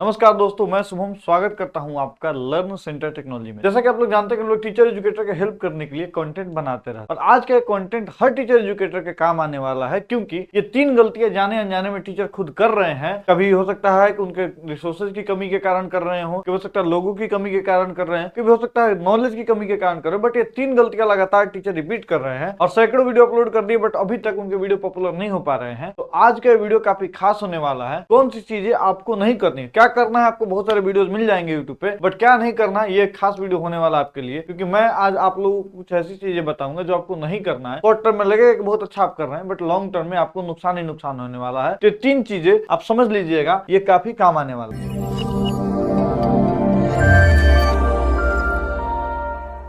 नमस्कार दोस्तों, मैं शुभम स्वागत करता हूं आपका लर्न सेंटर टेक्नोलॉजी में। जैसा कि आप लोग जानते हैं कि लोग टीचर एजुकेटर के हेल्प करने के लिए कंटेंट बनाते रहते हैं और आज का कंटेंट हर टीचर एजुकेटर के काम आने वाला है, क्योंकि ये 3 गलतियां जाने अनजाने में टीचर खुद कर रहे हैं। कभी हो सकता है कि उनके रिसोर्सेज की कमी के कारण कर रहे हो, हो सकता है लोगों की कमी के कारण कर रहे हैं, कभी हो सकता है नॉलेज की कमी के कारण कर रहे हैं। बट ये 3 गलतियां लगातार टीचर रिपीट कर रहे हैं और सैकड़ों वीडियो अपलोड कर दिए, बट अभी तक उनके वीडियो पॉपुलर नहीं हो पा रहे हैं। तो आज का वीडियो काफी खास होने वाला है। कौन सी चीजें आपको नहीं करनी है, क्या करना है, आपको बहुत सारे वीडियोस मिल जाएंगे यूट्यूब पे, बट क्या नहीं करना, ये खास वीडियो होने वाला आपके लिए, क्योंकि मैं आज आप लोगों को कुछ ऐसी चीजें बताऊंगा जो आपको नहीं करना है। शॉर्ट टर्म में लगेगा कि बहुत अच्छा आप कर रहे हैं, बट लॉन्ग टर्म में आपको नुकसान ही नुकसान होने वाला है। तो 3 चीजें आप समझ लीजिएगा, ये काफी काम आने वाला है।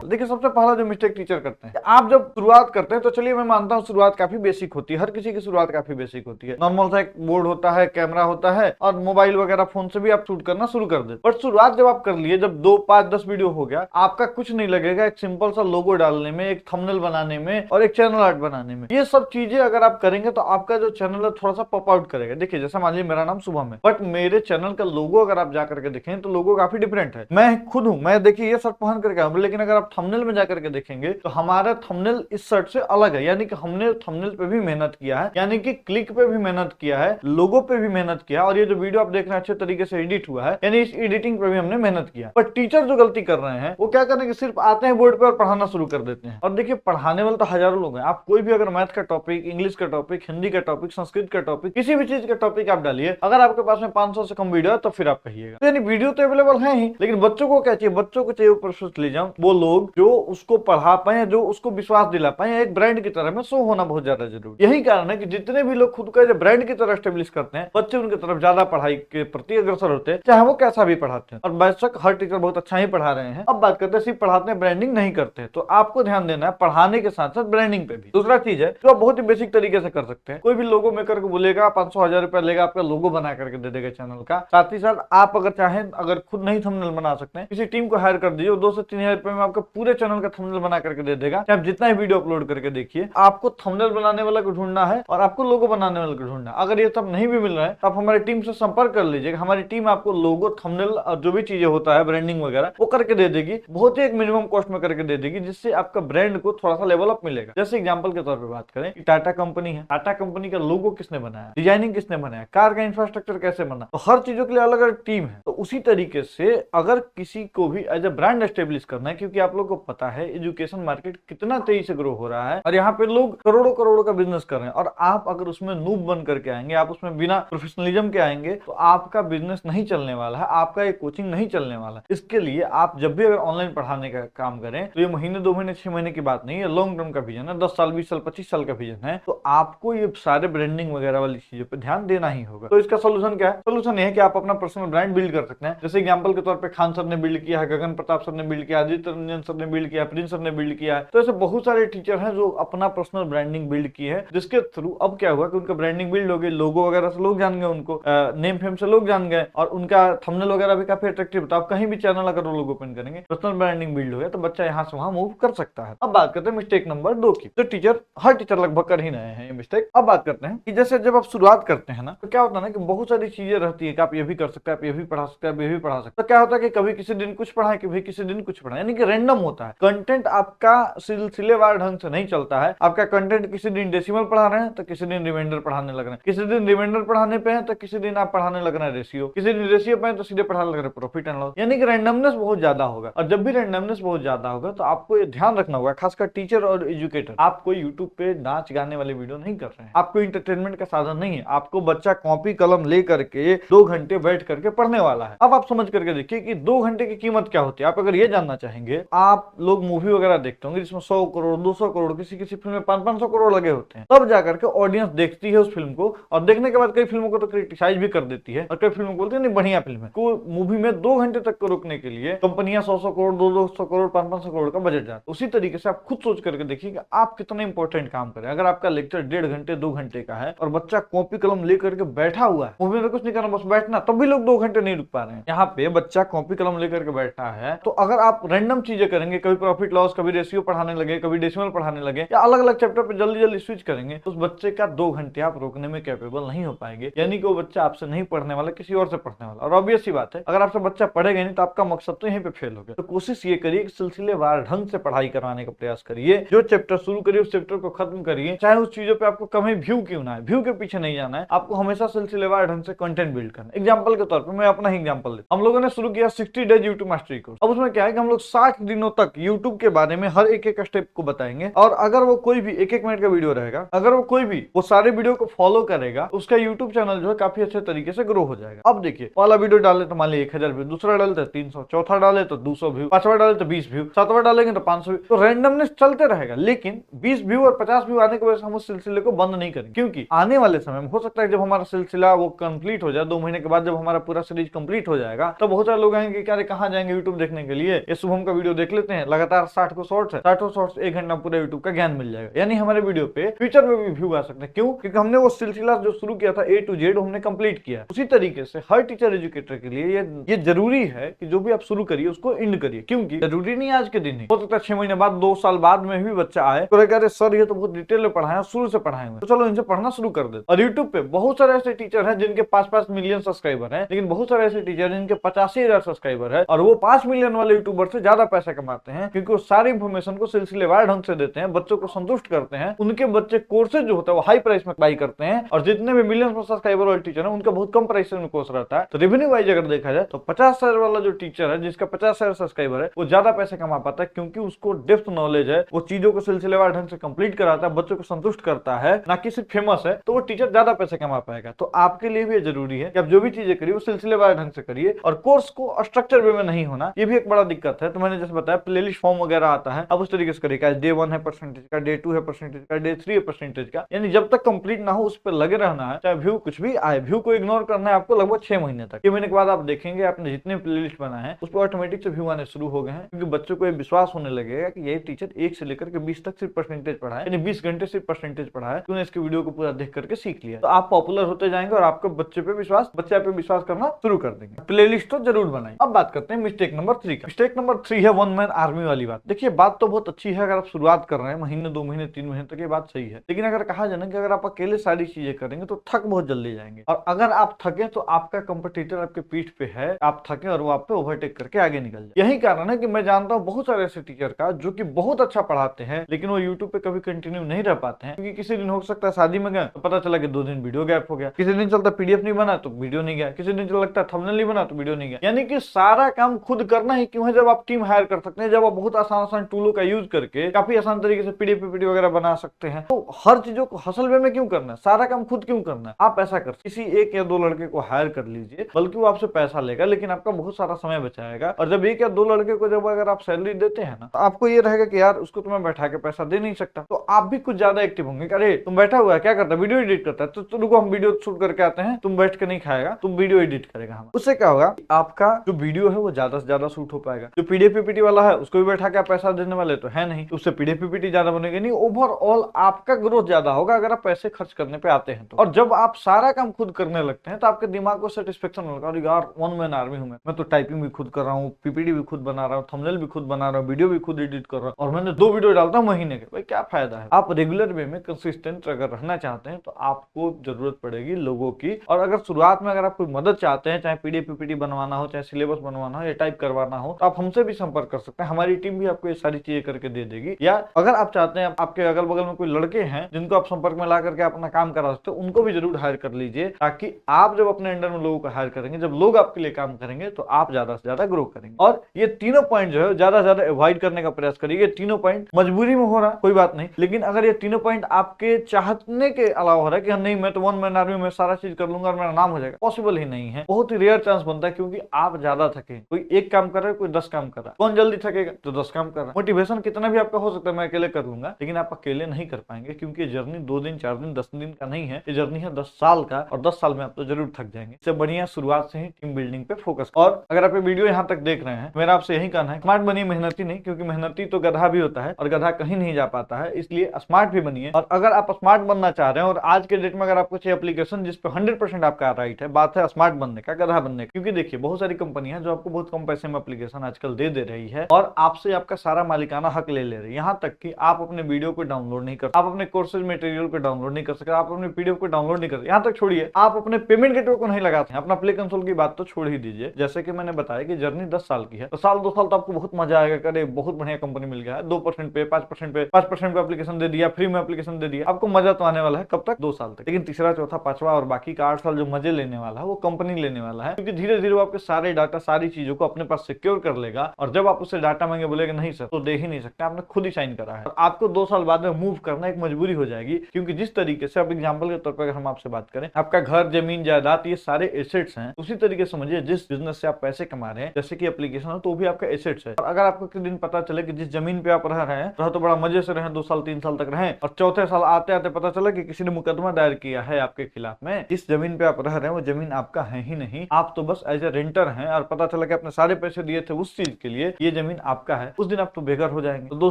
देखिए, सबसे पहला जो मिस्टेक टीचर करते हैं, आप जब शुरुआत करते हैं तो चलिए मैं मानता हूं शुरुआत काफी बेसिक होती है, हर किसी की शुरुआत काफी बेसिक होती है। नॉर्मल सा एक बोर्ड होता है, कैमरा होता है और मोबाइल वगैरह फोन से भी आप शूट करना शुरू कर देते। बट शुरुआत जब आप कर लिए, जब 2, 5, 10 वीडियो हो गया, आपका कुछ नहीं लगेगा एक सिंपल सा लोगो डालने में, एक थंबनेल बनाने में और एक चैनल आर्ट बनाने में। ये सब चीजें अगर आप करेंगे तो आपका जो चैनल है थोड़ा सा पॉप आउट करेगा। देखिए, जैसा मान लीजिए मेरा नाम शुभम है, बट मेरे चैनल का लोगो अगर आप जाकर के देखें तो लोगो काफी डिफरेंट है। मैं खुद हूं, मैं देखिए ये शर्ट पहन करके आऊं, लेकिन अगर आप थंबनेल में जाकर के देखेंगे तो हमारा थंबनेल इस शर्ट से अलग है। यानी कि हमने थंबनेल पे भी मेहनत किया है, यानी कि क्लिक पे भी मेहनत किया है, लोगो पे भी मेहनत किया, और ये जो वीडियो आप देख रहे हैं अच्छे तरीके से एडिट हुआ है, यानी इस एडिटिंग पे भी हमने मेहनत किया। पर टीचर जो गलती कर रहे हैं वो क्या करने की, सिर्फ आते हैं बोर्ड पे और पढ़ाना शुरू कर देते हैं। और देखिए, पढ़ाने वाले तो हजारों लोग हैं। आप कोई भी अगर मैथ का टॉपिक, इंग्लिश का टॉपिक, हिंदी का टॉपिक, संस्कृत का टॉपिक, किसी भी चीज का टॉपिक आप डालिए, अगर आपके पास में 500 से कम वीडियो है तो फिर आप कहिएगा। तो यानी वीडियो तो अवेलेबल है ही, लेकिन बच्चों को क्या चाहिए, बच्चों को चाहिए प्रोसेस ले जाऊं, वो लोग जो उसको पढ़ा पाए, जो उसको विश्वास दिला पाए, एक ब्रांड की तरह में शो होना बहुत ज्यादा जरूरी। यही कारण है कि जितने भी लोग खुद को ब्रांड की तरह एस्टेब्लिश करते हैं, बच्चे उनकी तरफ ज्यादा पढ़ाई के प्रति अग्रसर होते हैं, चाहे वो कैसा भी पढ़ाते हैं। और बेशक हर टीचर बहुत अच्छा ही पढ़ा रहे हैं। अब बात करते हैं सिर्फ पढ़ाते हैं, ब्रांडिंग नहीं करते, तो आपको ध्यान देना है पढ़ाने के साथ साथ ब्रांडिंग पे भी। दूसरा चीज है जो आप बहुत ही बेसिक तरीके से कर सकते हैं, कोई भी लोगो मेकर को बोलेगा 500-1000 रुपया लेगा, आपका लोगो बना करके दे देगा चैनल का। साथ ही साथ आप अगर चाहें, अगर खुद नहीं थंबनेल बना सकते हैं, किसी टीम को हायर कर दीजिए, 2 से 3000 रुपए में आपका पूरे चैनल का थंबनेल बना करके दे देगा। आप जितना ही वीडियो अपलोड करके देखिए, आपको थंबनेल बनाने वाला को ढूंढना है और आपको लोगो बनाने वाला को ढूंढना है। अगर ये सब नहीं भी मिल रहा है तो आप हमारी टीम से संपर्क कर लीजिएगा। हमारी टीम आपको लोगो, थंबनेल और जो भी चीजें होता है ब्रांडिंग वगैरह, वो करके दे देगी, बहुत ही एक मिनिमम कॉस्ट में करके दे देगी, जिससे आपका ब्रांड को थोड़ा सा लेवल अप मिलेगा। जैसे एग्जांपल के तौर पे बात करें, टाटा कंपनी है, टाटा कंपनी का लोगो किसने बनाया, डिजाइनिंग किसने बनाया, कार का इंफ्रास्ट्रक्चर कैसे बना, तो हर चीजों के लिए अलग अलग टीम है। तो उसी तरीके से अगर किसी को भी एज ए ब्रांड एस्टेब्लिश करना है, क्योंकि आप लोग को पता है एजुकेशन मार्केट कितना तेजी से ग्रो हो रहा है और यहाँ पे लोग करोड़ों करोड़ों का बिजनेस कर रहे हैं, और आप अगर उसमें नूब बन करके आएंगे, आप उसमें बिना प्रोफेशनलिज्म के आएंगे, तो आपका बिजनेस नहीं चलने वाला है, आपका एक कोचिंग नहीं चलने वाला है। इसके लिए आप जब भी अगर ऑनलाइन पढ़ाने का काम करें तो ये महीने, 2 महीने, 6 महीने की बात नहीं है, लॉन्ग टर्म का विजन है, 10 साल, 20 साल, 25 साल का विजन है। तो आपको ये सारे ब्रांडिंग वगैरह वाली चीजों पर ध्यान देना ही होगा। तो इसका सोल्यूशन क्या है? सोल्यूशन ये है कि आप अपना पर्सनल ब्रांड बिल्ड कर सकते हैं। जैसे एग्जांपल के तौर पे खान सर ने बिल्ड किया है, गगन प्रताप सर ने बिल्ड किया, आदित्य रंजन सर ने बिल्ड किया, प्रिंस सर ने बिल्ड किया है। तो ऐसे बहुत सारे टीचर हैं जो अपना पर्सनल ब्रांडिंग बिल्ड की है, जिसके थ्रू अब क्या हुआ कि उनका ब्रांडिंग बिल्ड हो गई, लोगो वगैरह से लोग जान गए उनको, नेम फेम से लोग जान गए, और उनका थंबनेल वगैरह भी काफी अट्रैक्टिव था। आप कहीं भी चैनल अगर वो लोग ओपन करेंगे, पर्सनल ब्रांडिंग बिल्ड हो गया, तो बच्चा यहाँ से वहां मूव कर सकता है। अब बात करते हैं मिस्टेक नंबर 2 की। तो हर टीचर लगभग कर ही रहे हैं ये मिस्टेक। अब बात करते हैं कि जैसे जब आप शुरुआत करते हैं ना, तो क्या होता है ना कि बहुत सारी चीजें रहती है कि आप ये भी कर सकते हैं, आप ये भी पढ़ा सकते हैं, आप ये भी पढ़ा सकते हैं। तो क्या होता है कि कभी किसी दिन कुछ पढ़ाए, कभी किसी दिन कुछ पढ़ाए, यानी कि रैंडम होता है। कंटेंट आपका सिलसिलेवार ढंग से नहीं चलता है। आपका कंटेंट किसी दिन डेसिमल पढ़ा रहे हैं तो किसी दिन रिमाइंडर पढ़ाने लग रहे हैं, किसी दिन रिमाइंडर पढ़ाने पे है तो किसी दिन आप पढ़ाने लग रहे हैं रेशियो, किसी दिन रेशियो पे है तो सीधे पढ़ाने लग रहे हैं प्रॉफिट एंड लॉस। यानी कि रैंडमनेस बहुत ज्यादा होगा, और जब भी रैंडमनेस बहुत ज्यादा होगा तो आपको ये ध्यान रखना होगा, खासकर टीचर और एजुकेटर, आप कोई यूट्यूब पे नाच गाने वाले वीडियो नहीं कर रहे हैं, आपको इंटरटेनमेंट का साधन नहीं है। आपको बच्चा कॉपी कलम ले करके 2 घंटे बैठ करके पढ़ने वाला है। अब आप समझ करके देखिए कि 2 घंटे की कीमत क्या होती है। आप अगर ये जानना चाहेंगे, आप लोग मूवी वगैरह देखते होंगे जिसमें 100 करोड़, 200 करोड़, किसी किसी फिल्म में 500-500 करोड़ लगे होते हैं, तब जाकर के ऑडियंस देखती है उस फिल्म को, और देखने के बाद कई फिल्मों को तो क्रिटिसाइज भी कर देती है, और कई फिल्मों को बोलती है नहीं बढ़िया फिल्म है। को मूवी में 2 घंटे तक को रोकने के लिए कंपनियां 100-100 करोड़, 200 करोड़, 500 करोड़ का बजट जाता है। उसी तरीके से आप खुद सोच करके देखिए कि आप कितना इंपॉर्टेंट काम करें। अगर आपका लेक्चर 1.5 घंटे, 2 घंटे का है और बच्चा कॉपी कलम लेकर के बैठा हुआ है, मूवी में कुछ नहीं करना, बस बैठना, तब भी लोग 2 घंटे नहीं रुक पा रहे हैं। यहाँ पे बच्चा कॉपी कलम लेकर के बैठा है, तो अगर आप रैंडम चीजें करेंगे, कभी प्रॉफिट लॉस, कभी रेशियो पढ़ाने लगे, कभी डेसिमल पढ़ाने लगे, या अलग अलग चैप्टर पे जल्दी जल्दी स्विच करेंगे, तो उस बच्चे का 2 घंटे आप रोकने में कैपेबल नहीं हो पाएंगे। यानी कि वो बच्चा आपसे नहीं पढ़ने वाला, किसी और से पढ़ने वाला। और ऑब्वियस सी बात है, अगर आपसे बच्चा पढ़ेगा नहीं तो आपका मकसद तो यहीं पे फेल हो गया। तो कोशिश ये करिए कि सिलसिलेवार ढंग से पढ़ाई करवाने का प्रयास करिए। जो चैप्टर शुरू करिए उस चैप्टर को खत्म करिए, चाहे उस चीजों पे आपको कभी व्यू क्यों ना है, व्यू के पीछे नहीं जाना है, आपको हमेशा सिलसिलेवार ढंग से कंटेंट बिल्ड करना। एग्जांपल के तौर पे मैं अपना ही एग्जांपल लेता हूं। हम लोगों ने शुरू किया 60 डेज यूट्यूब मास्टरी कोर्स। अब उसमें क्या है कि हम लोग 60 दिनों तक यूट्यूब के बारे में हर एक स्टेप को बताएंगे, और अगर वो कोई भी 1-1 मिनट का वीडियो रहेगा, अगर वो कोई भी वो सारे वीडियो को फॉलो करेगा, उसका यूट्यूब चैनल जो है काफी अच्छे तरीके से ग्रो हो जाएगा। अब देखिए, पहला वीडियो डाले तो मान लीजिए 1000 व्यू, दूसरा डाले तो 300, चौथा डाले तो 200 व्यू, पांचवा डाले तो 20 व्यू, सातवां डालेंगे तो 500 व्यू। तो रैंडमनेस चलते रहेगा, लेकिन 20 व्यू और 50 व्यू आने की वजह से हम उस सिलसिले को बंद नहीं करेंगे, क्योंकि आने वाले समय में हो सकता है जब हमारा सिलसिला वो कंप्लीट हो जाए, 2 महीने के बाद जब हमारा पूरा सीरीज कंप्लीट हो जाएगा, तो बहुत सारे लोग आएंगे कि अरे कहाँ जाएंगे यूट्यूब देखने के लिए, ये शुभम का वीडियो देख लेते हैं, लगातार 60 को शॉर्ट्स है, 60 शॉर्ट्स 1 घंटा पूरा यूट्यूब का ज्ञान मिल जाएगा। यानी हमारे वीडियो पे फ्यूचर में भी व्यू आ सकते हैं। क्यों? क्योंकि हमने वो सिलसिला जो शुरू किया था A to Z हमने कंप्लीट किया। उसी तरीके से हर टीचर एजुकेटर के लिए ये जरूरी है कि जो भी आप शुरू करिए उसको एंड करिए, क्योंकि जरूरी नहीं आज के दिन ही, हो सकता है 6 महीने बाद, 2 साल बाद में भी बच्चा आए तो अरे सर ये तो बहुत डिटेल में पढ़ाया, शुरू से पढ़ाए हुए, तो चलो इनसे पढ़ना शुरू कर देते। और यूट्यूब पे बहुत सारे ऐसे टीचर हैं जिनके 5-5 मिलियन सब्सक्राइबर हैं, लेकिन बहुत सारे ऐसे टीचर जिनके 85,000 सब्सक्राइबर है, और वो 5 मिलियन वाले यूट्यूबर से ज्यादा पैसा कमाते हैं, क्योंकि वो सारी इंफॉर्मेशन को सिलसिलेवार ढंग से देते हैं, बच्चों को संतुष्ट करते हैं। उनके बच्चे कोर्सेज जो होता है वो हाई प्राइस में बाई करते हैं, और जितने भी मिलियन सब्सक्राइबर वाले टीचर हैं उनका बहुत कम प्राइस में कोर्स रहता है। तो रेवेन्यू वाइज अगर देखा जाए तो 50,000 वाला जो टीचर है, जिसका 50,000 सब्सक्राइबर है, वो ज्यादा पैसे कमा पाता है, क्योंकि उसको डेप्थ नॉलेज है, वो चीजों को सिलसिलेवार ढंग से कंप्लीट कराता है, बच्चों को संतुष्ट करता है, ना कि सिर्फ फेमस है, तो वो टीचर ज्यादा पैसे कमा पाएगा। तो आपके लिए भी जरूरी है कि आप जो भी चीजें करिए वो सिलसिलेवार ढंग से करिए, और कोर्स को स्ट्रक्चर वे में नहीं होना, ये भी एक बड़ा दिक्कत है। तो मैंने जैसे बताया प्लेलिस्ट फॉर्म वगैरह आता है, अब उस तरीके से करिए, डे 1 है परसेंटेज का, डे 2 है परसेंटेज का, डे 3 है परसेंटेज का, यानी जब तक कंप्लीट ना हो उस पर लगे रहना है, चाहे व्यू कुछ भी आए। व्यू को इग्नोर करना है आपको लगभग 6 महीने तक। 6 महीने के बाद आप देखेंगे आपने जितने प्लेलिस्ट बनाए हैं उस पर ऑटोमेटिक से व्यू आने शुरू हो गए हैं, क्योंकि बच्चों को विश्वास होने लगेगा कि ये टीचर 1 से लेकर के 20 तक सिर्फ परसेंटेज पढ़ाए, यानी 20 घंटे सिर्फ परसेंटेज पढ़ाए, तूने इसके वीडियो को पूरा देख करके सीख लिया। तो आप पॉपुलर होते जाएंगे और आपको बच्चे पे विश्वास करना शुरू कर देंगे। प्लेलिस्ट तो जरूर बनाइए। अब बात करते हैं मिस्टेक नंबर 3 का। मिस्टेक नंबर 3 है 1 मैन आर्मी वाली बात। देखिए, बात तो बहुत अच्छी है, अगर आप शुरुआत कर रहे हैं महीने, 2 महीने, 3 महीने तक, ये बात सही है, लेकिन अगर कहा जाए ना कि अगर आप अकेले सारी चीजें करेंगे तो थक बहुत जल्दी जाएंगे, और अगर आप थके तो आपका कंपटीटर आपके पीठ पे है, आप थके और वो आप पे ओवरटेक करके आगे निकल जाए। यही कारण है कि मैं जानता हूँ बहुत सारे ऐसे टीचर का जो कि बहुत अच्छा पढ़ाते हैं, लेकिन वो यूट्यूब पे कभी कंटिन्यू नहीं रह पाते हैं, क्योंकि किसी दिन हो सकता है शादी में गए तो पता चला कि 2 दिन वीडियो गैप हो गया, किसी दिन चलता PDF नहीं बना तो वीडियो नहीं गया, किसी दिन चल लगता थंबनेल नहीं बना तो वीडियो नहीं गया। यानी कि सारा काम खुद करना ही क्यों है, जब आप टीम हायर कर सकते हैं, जब आप बहुत आसान टूलों का यूज करके काफी आसान तरीके से PDF PPT वगैरह बना सकते हैं, तो हर चीजों को हसल वे में क्यों करना है, सारा काम खुद क्यों करना है। आप ऐसा कर किसी 1 या 2 लड़के को हायर कर लीजिए, बल्कि वो आपसे पैसा लेगा लेकिन आपका बहुत सारा समय बचाएगा। और जब 1 या 2 लड़के को जब अगर आप सैलरी देते हैं ना, तो आपको ये रहेगा कि यार उसको तो मैं बैठा के पैसा दे नहीं सकता, तो आप भी कुछ ज्यादा एक्टिव होंगे। अरे तुम बैठा हुआ है क्या करता है, वीडियो एडिट करता है, तो रुको हम वीडियो शूट करके आते हैं, तुम बैठ के नहीं खाएगा, तुम वीडियो एडिट करेगा। हम उससे क्या होगा, आपका जो वीडियो है वो ज्यादा से ज्यादा शूट हो पाएगा। जो PDF PPT वाला है उसको भी बैठा के पैसा देने वाले तो है नहीं, तो उससे PDF PPT ज्यादा बनेगा नहीं, ओवरऑल आपका ग्रोथ ज्यादा होगा अगर आप पैसे खर्च करने पे आते हैं तो। और जब आप सारा काम खुद करने लगते हैं तो आपके दिमाग को सेटिस्फेक्शन होगा, यार 1 मैन आर्मी हूं मैं तो टाइपिंग भी खुद कर रहा हूँ, PPT भी खुद बना रहा हूँ, थंबनेल भी खुद बना रहा हूँ, वीडियो भी खुद एडिट कर रहा हूँ, और मैंने 2 वीडियो डालता हूँ महीने के। भाई क्या फायदा है। आप रेगुलर वे में कंसिस्टेंट अगर रहना चाहते हैं तो आपको जरूरत पड़ेगी लोगों की। और अगर शुरुआत में अगर आप कोई मदद चाहते हैं, चाहे PDF PPT बनवाना हो, चाहे सिलेबस बनवाना हो या टाइप करवाना हो, तो आप हमसे भी संपर्क कर सकते हैं, हमारी टीम भी आपको ये सारी चीजें करके दे देगी। या अगर आप चाहते हैं आपके अगल बगल में कोई लड़के हैं जिनको आप संपर्क में ला करके अपना काम करा सकते हो, उनको भी जरूर हायर कर लीजिए, ताकि आप जब अपने अंडर में लोगों को हायर करेंगे, जब लोग आपके लिए काम करेंगे तो आप ज्यादा से ज्यादा ग्रो करेंगे। और ये तीनों पॉइंट जो है ज्यादा से ज्यादा अवॉइड करने का प्रयास करिए। तीनों पॉइंट मजबूरी में हो रहा कोई बात नहीं, लेकिन अगर ये तीनों पॉइंट आपके चाहने के अलावा हो रहा है कि नहीं मैं तो 1 मैन आर्मी में सारा चीज कर लूंगा और मेरा नाम हो जाएगा, पॉसिबल ही नहीं है, बहुत ही रेयर चांस बनता है, क्योंकि आप ज्यादा थके। कोई 1 काम कर रहा है, कोई 10 काम कर रहा है, कौन जल्दी थकेगा तो 10 काम कर रहा है। मोटिवेशन कितना भी आपका हो सकता है मैं अकेले कर लूंगा, लेकिन आप अकेले नहीं कर पाएंगे, क्योंकि जर्नी 2 दिन 4 दिन 10 दिन का नहीं है, ये जर्नी है 10 साल का, और 10 साल में आप तो जरूर थक जाएंगे। इससे बढ़िया शुरुआत से ही टीम बिल्डिंग पे फोकस। और अगर आप ये वीडियो यहाँ तक देख रहे हैं, मेरा आपसे यही कहना है, स्मार्ट बनिए, मेहनती नहीं, क्योंकि मेहनती तो गधा भी होता है और गधा कहीं नहीं जा पाता है, इसलिए स्मार्ट भी बनिए। और अगर आप स्मार्ट बनना चाह रहे हैं, और आज के डेट में अगर आपको चाहिए एप्लीकेशन जिसपे 100% आपका राइट है, बात है स्मार्ट बनने का, गधा बनने का। क्योंकि देखिए बहुत सारी कंपनियां जो आपको बहुत कम पैसे में एप्लीकेशन आजकल दे रही है, और आपसे आपका सारा मालिकाना हक ले रहे हैं। यहाँ तक कि आप अपने वीडियो को डाउनलोड नहीं कर, आप अपने कोर्सेज मटेरियल को डाउनलोड नहीं कर सकते, आप अपने पीडीएफ को डाउनलोड नहीं कर सकते। यहाँ तक छोड़िए, आप अपने पेमेंट गेटवे को नहीं लगाते हैं। अपना प्ले कंसोल की बात तो छोड़ ही दीजिए। जैसे कि मैंने बताया कि जर्नी 10 साल की है, तो साल 2 साल तो आपको बहुत मजा आएगा, करे बहुत बढ़िया कंपनी मिल गया है, 2% पे 5% पे 5% पे एप्लीकेशन दे दिया, फ्री में एप्लीकेशन दे दिया, आपको मजा तो आने वाला है। कब तक? 2 साल तक। लेकिन तीसरा चौथा पांचवा और बाकी का 8 साल जो मजे लेने वाला है वो कंपनी लेने वाला है, क्योंकि धीरे धीरे वो आपके सारे डाटा सारी चीजों को अपने पास सिक्योर कर लेगा। और जब आप उससे डाटा मांगे बोलेगा नहीं सर, तो दे ही नहीं सकते, आपने खुद ही साइन करा है। और आपको 2 साल बाद में मूव करना एक मजबूरी हो जाएगी, क्योंकि जिस तरीके से आप एग्जाम्पल के तौर पर अगर हम आपसे बात करें, आपका घर जमीन जायदाद ये सारे एसेट्स हैं, उसी तरीके से समझिए जिस बिजनेस से आप पैसे कमा रहे हैं, जैसे कि एप्लीकेशन हो, तो भी आपका एसेट्स है। और अगर आपको किसी दिन पता चले कि जिस जमीन पे आप रह रहे हैं तो बड़ा मजे से रहे, 2 साल 3 साल तक रहे, और चौथे साल आते आते पता चला कि किसी ने मुकदमा दायर किया है आपके खिलाफ में, जिस जमीन पे आप रह रहे हैं वो जमीन आपका है ही नहीं, आप तो बस एज ए रेंटर हैं, और पता चला कि आपने सारे पैसे दिए थे उस चीज के लिए, ये जमीन आपका है, उस दिन आप तो बेघर हो जाएंगे। तो 2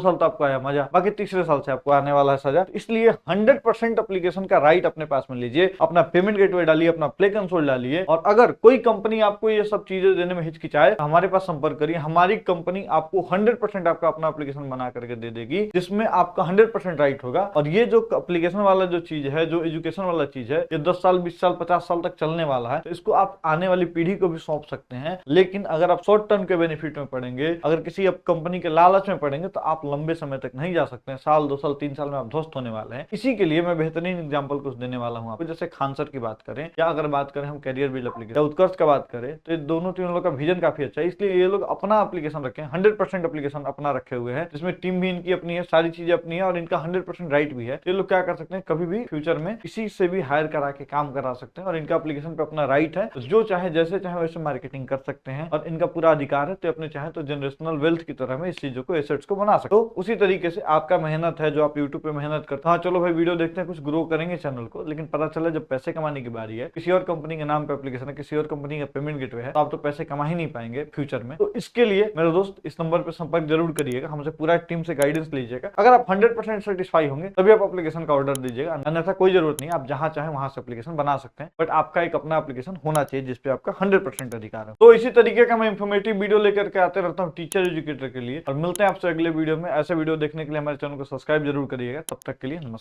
साल तो आपको आया मजा, बाकी तीसरे साल से आपको आने वाला है सजा। इसलिए 100% एप्लीकेशन का राइट अपने पास में लीजिए, अपना पेमेंट गेटवे डालिए, अपना प्ले कंसोल डालिए। और अगर कोई कंपनी आपको ये सब चीजें देने में हिचकिचाए तो हमारे पास संपर्क करिए। हमारी कंपनी आपको 100% आपका अपना एप्लीकेशन बना करके दे देगी, जिसमें आपका 100% राइट होगा। और ये जो एप्लीकेशन वाला जो चीज है, जो एजुकेशन वाला चीज है, ये 10 साल 20 साल 50 साल तक चलने वाला है, तो इसको आप आने वाली पीढ़ी को भी सौंप सकते हैं। लेकिन अगर आप शॉर्ट टर्म के बेनिफिट में पड़ेंगे, अगर किसी कंपनी के लालच में पड़ेंगे, तो आप लंबे समय तक नहीं जा सकते हैं। साल 2 साल 3 साल में आप ध्वस्त होने वाले हैं। इसी के लिए मैं बेहतरीन एग्जांपल कुछ देने वाला हूं आपको। जैसे खान सर की बात करें, या अगर बात करें हम कैरियर बिल्ड एप्लीकेशन, उत्कर्ष का बात करें, तो ये दोनों तीनों लोग का विजन काफी अच्छा है। इसलिए ये लोग अपना एप्लीकेशन रखे हैं, 100% एप्लीकेशन अपना रखे हुए हैं, जिसमें टीम भी इनकी अपनी है, सारी चीजें अपनी है, और इनका 100% राइट भी है। ये लोग क्या कर सकते हैं, कभी भी फ्यूचर में किसी से भी हायर करा के काम करा सकते हैं, और इनका एप्लीकेशन पे अपना राइट है। तो जो चाहे जैसे चाहे वैसे मार्केटिंग कर सकते हैं, और इनका पूरा अधिकार है। तो अपने चाहे तो जनरेशनल वेल्थ की तरह में इस चीजों को, एसेट्स को बना सकते हो। तो उसी तरीके से आपका मेहनत है, जो आप यूट्यूब पे मेहनत करते हैं, हाँ चलो भाई वीडियो देखते हैं, कुछ ग्रो करेंगे चैनल को, लेकिन पता चला जब पैसे कमाने की बारी है, किसी और कंपनी के नाम पे एप्लीकेशन है, किसी और कंपनी का पेमेंट गेटवे है, तो आप तो पैसे कमा ही नहीं पाएंगे फ्यूचर में। तो इसके लिए मेरे दोस्त इस नंबर पर संपर्क जरूर करिएगा, हमसे पूरा टीम से गाइडेंस लीजिएगा। अगर आप 100% सेटिस्फाई होंगे तभी आप एप्लीकेशन का ऑर्डर दीजिएगा, अन्यथा कोई जरूरत नहीं, आप जहां चाहे वहां से एप्लीकेशन बना सकते हैं। बट आपका एक अपना एप्लीकेशन होना चाहिए जिसपे आपका 100% अधिकार है। तो इसी तरीके का मैं इंफॉर्मेटिव वीडियो लेकर के आते रहता हूँ टीचर एजुकेटर के लिए, और मिलते हैं आपसे अगले वीडियो में। ऐसे वीडियो देखने के लिए हमारे चैनल को सब्सक्राइब जरूर करिएगा। तब तक के लिए नमस्कार।